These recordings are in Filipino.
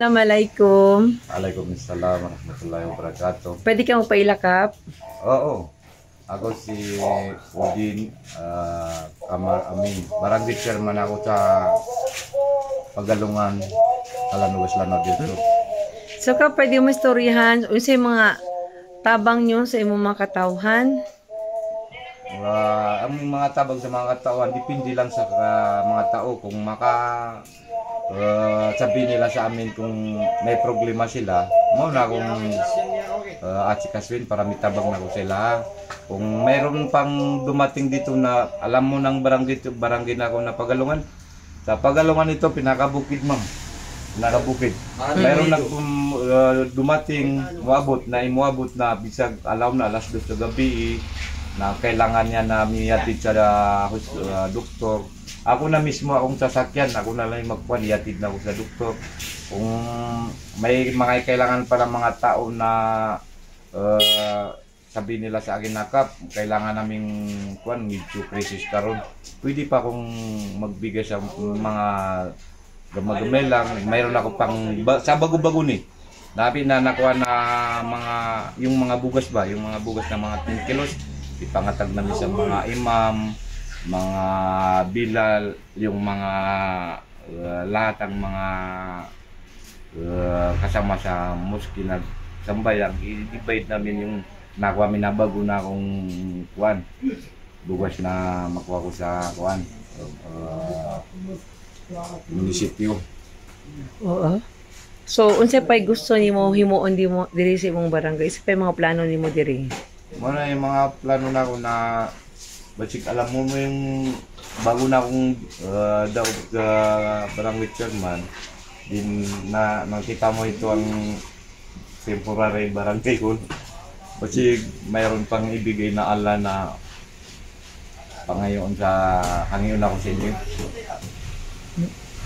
Assalamualaikum. Waalaikumsalam warahmatullahi wabarakatuh. Pwede kang magpailakap? Oo, ako si Udin Kamar Amin. Barangay chairman ako sa Pagalungan, Kalanugas Lanao dito. So ka pwede mo istoryahan unsay mga tabang nyo sa imong mga katawhan? Ang mga tabang sa mga katawan, depende lang sa mga tao. Kung sabihin nila sa amin kung may problema sila, muna akong atsikasuin para may tabang na ko sila. Kung mayroon pang dumating dito na alam mo ng barangay na ako na Pagalungan, sa Pagalungan ito pinakabukid ma'am, pinakabukid. Mayroon na dumating, muabot na bisag alam na alas 2 sa gabi na kailangan niya na miyatid sa doktor. Ako na mismo akong sasakyan, ako na lang magkuhan, iatid na ako sa doktor. Kung may mga kailangan para mga tao na sabi nila sa akin na Kap, kailangan naming kuhan, medyo crisis karon. Pwede pa akong magbigay sa mga gamay lang. Mayroon ako pang sa bago-bago ni. Nabi na nakuha na yung mga bugas ba, yung mga bugas na mga 10 kilos, ipangatag namin sa mga imam, mga bilal, yung mga lahat ng mga kasama sa mosque na sambayang, i-divide namin yung nakuha minabago na akong kuwan, bugas na makuha ko sa kuwan, munisipyo. Oo. So unsay pay gusto nimo himuon diri sa imong barangay? Isa pay mga plano nimo diri? Muna yung mga plano na ako na basig alam mo yung bago na akong daog sa barangay chairman, din na nakita mo ito ang temporary barangay ko. Basig mayroon pang ibigay na ala na pangayon ako sa inyo.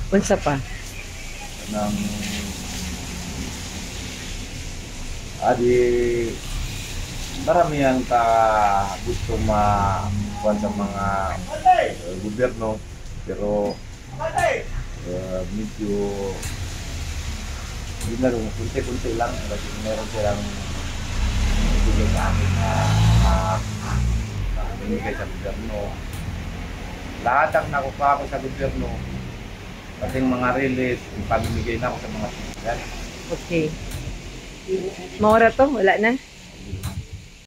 Unsa pa? Nang adi marami ang gusto makuha sa mga gobyerno, pero medyo hindi na rin, kunti-kunti lang kasi meron silang bigay sa amin na binigay sa gobyerno. Lahat ang nakukuha ko sa gobyerno, kasing mga release, pamimigay na ako sa mga sinigan. Okay. Maura to, wala na.